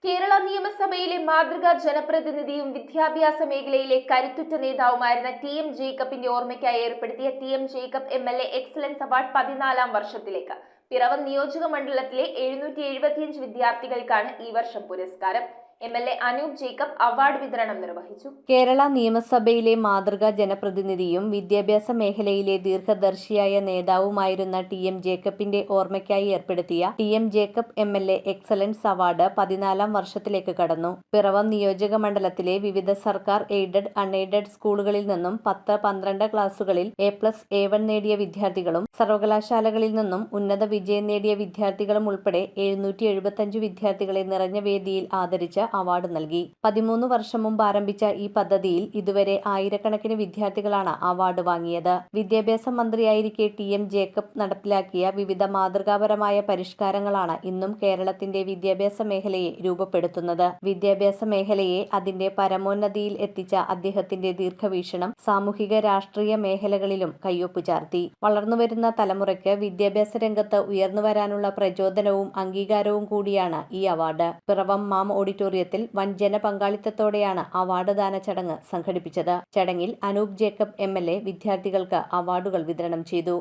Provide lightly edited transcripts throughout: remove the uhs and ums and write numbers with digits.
കേരള നിയമസഭയിലെ മാതൃകാ ജനപ്രതിനിധിയും വിദ്യാഭ്യാസ മേഖലയിലെ കരുത്തുറ്റ നേതാവുമായിരുന്ന ടി.എം. ജേക്കബിന്റെ ഓർമ്മയ്ക്കായി ഏർപ്പെടുത്തിയ TM. Jacob MLA. Excellence award 14ാം വർഷത്തിലേക്ക്. പിറവം നിയോജക മണ്ഡലത്തിലെ 775 വിദ്യാർത്ഥികൾക്കാണ് ഈ വർഷം പുരസ്കാരം. എം.എൽ.എ. അനൂപ് ജേക്കബ് അവാർഡ് വിതരണം നിർവഹിച്ചു. കേരള നിയമസഭയിലെ മാതൃകാ ജനപ്രതിനിധിയും വിദ്യാഭ്യാസ മേഖലയിലെ ദീർഘദർശിയായ നേതാവുമായിരുന്ന ടി.എം. ജേക്കബിന്റെ ഓർമ്മയ്ക്കായി ഏർപ്പെടുത്തിയ TM. Jacob MLA. Excellence award 14ാം വർഷത്തിലേക്ക് കടന്നു. പിറവം നിയോജക മണ്ഡലത്തിലെ വിവിധ സർക്കാർ എയ്ഡഡ്, അൺഎയ്ഡഡ് സ്കൂളുകളിൽ നിന്നും 10-12 ക്ലാസുകളിൽ A+, A1 നേടിയ വിദ്യാർത്ഥികളും സർവകലാശാലകളിൽ നിന്നും ഉന്നത വിജയം നേടിയ വിദ്യാർത്ഥികളും ഉൾപ്പെടെ 775 വിദ്യാർത്ഥികളെ നിറഞ്ഞ വേദിയിൽ ആദരിച്ച് അവാർഡ് നൽകി. 13 വർഷം മുമ്പ് ആരംഭിച്ച ഈ പദ്ധതിയിൽ ഇതുവരെ ആയിരക്കണക്കിന് വിദ്യാർത്ഥികളാണ് അവാർഡ് വാങ്ങിയത്. വിദ്യാഭ്യാസ മന്ത്രിയായിരിക്കെ ടി.എം. ജേക്കബ് നടപ്പിലാക്കിയ വിവിധ മാതൃകാപരമായ പരിഷ്കാരങ്ങളാണ് ഇന്നും കേരളത്തിന്റെ വിദ്യാഭ്യാസ മേഖലയെ രൂപപ്പെടുത്തുന്നത്. വിദ്യാഭ്യാസ മേഖലയെ അതിന്റെ പരമോന്നതിയിൽ എത്തിച്ച അദ്ദേഹത്തിന്റെ ദീർഘവീക്ഷണം സാമൂഹിക രാഷ്ട്രീയ മേഖലകളിലും കയ്യൊപ്പ് ചാർത്തി. വളർന്നുവരുന്ന തലമുറയ്ക്ക് വിദ്യാഭ്യാസ രംഗത്ത് ഉയർന്നുവരാനുള്ള പ്രചോദനവും അംഗീകാരവും കൂടിയാണ് ഈ അവാർഡ്. പിറവം മാം ഓഡിറ്റോറിയത്തിൽ വൻ ജനപങ്കാളിത്തത്തോടെയാണ് അവാർഡ് ദാന ചടങ്ങ് സംഘടിപ്പിച്ചത്. ചടങ്ങിൽ അനൂപ് ജേക്കബ് എം.എൽ.എ. വിദ്യാർത്ഥികൾക്ക് അവാർഡുകൾ വിതരണം ചെയ്തു.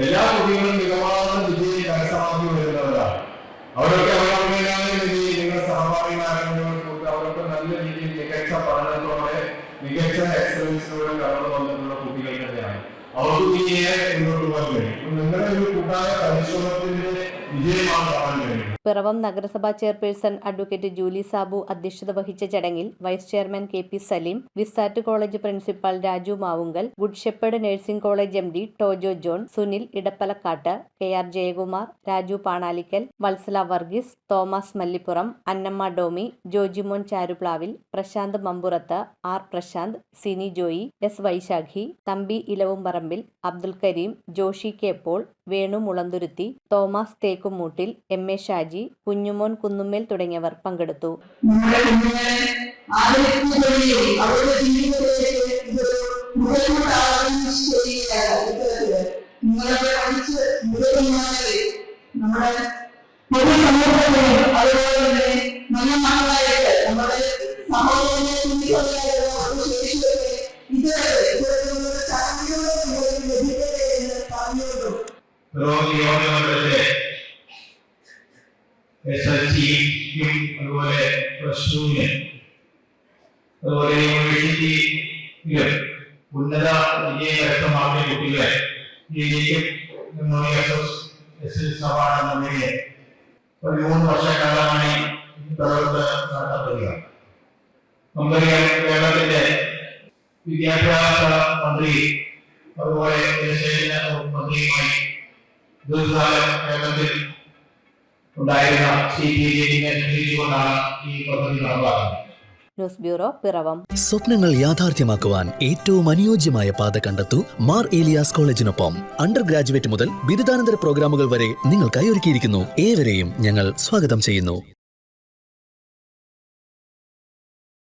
എല്ലാ കുട്ടികളും മികവാർന്ന വിജയം കരസ്ഥമാക്കി വരുന്നവരാണ്. അവരൊക്കെ നിങ്ങളുടെ സഹപാഠിമാരെങ്കിലും അവരൊക്കെ നല്ല രീതിയിൽ മികച്ച പഠനത്തോടെ മികച്ച എക്സലൻസിലൂടെ കടന്നു വന്നിട്ടുള്ള കുട്ടികൾ തന്നെയാണ്. അവർക്ക് മുന്നോട്ട് പോകാൻ കഴിയും. നിങ്ങളുടെ ഒരു കൂട്ടായ പരിശ്രമത്തിന്റെ വിജയമാണ് കാണാൻ കഴിയും. പിറവം നഗരസഭാ ചെയർപേഴ്സൺ അഡ്വക്കേറ്റ് ജൂലി സാബു അധ്യക്ഷത വഹിച്ച ചടങ്ങിൽ vice chairman KP. Saleem, VISAT college principal Raju Mavunkal, good shepherd nursing college MD. Tojo John, Sunil Edappalakkattu, KR. Jayakumar, Raju Panalickal, Valsala Varghese, Thomas Mallippuram, Annamma Domi, Jojimon Charuplavil, Prasanth Mamburathu, R. Prasanth, Sini Joy, S. Vaisakhi, Thampi Elavumparambil, Abdul Kareem, Joshi K. Paul, Venu Mulanthuruthy, Thomas Thekkumoottil, M. A. Shaji, Kunjumon Kunnummel തുടങ്ങിയവർ പങ്കെടുത്തു. SLCയും അതുപോലെ പ്ലസ്2 അതുപോലെ യൂണിവേഴ്സിറ്റിയിലും ഉന്നത വിജയം കരസ്ഥമാക്കിയ കുട്ടികളെ അവാർഡ് എന്നതിനെ 13 വർഷക്കാലമായി നടത്തപ്പെടുക. നമുക്കറിയാം, കേരളത്തിന്റെ വിദ്യാഭ്യാസ മന്ത്രി അതുപോലെ മന്ത്രിയുമായി ദീർഘകാലം കേരളത്തിൽ ഉണ്ടായിരുന്ന കൊണ്ടാണ് ഈ പദ്ധതി നടപ്പാക്കുന്നത്. News bureau, Piravom. സ്വപ്നങ്ങൾ യാഥാർത്ഥ്യമാക്കുവാൻ ഏറ്റവും അനുയോജ്യമായ പാത കണ്ടെത്തൂ മാർ ഏലിയാസ് കോളേജിനൊപ്പം. അണ്ടർ ഗ്രാജുവേറ്റ് മുതൽ ബിരുദാനന്തര പ്രോഗ്രാമുകൾ വരെ നിങ്ങൾക്കായി ഒരുക്കിയിരിക്കുന്നു. ഏവരെയും ഞങ്ങൾ സ്വാഗതം ചെയ്യുന്നു.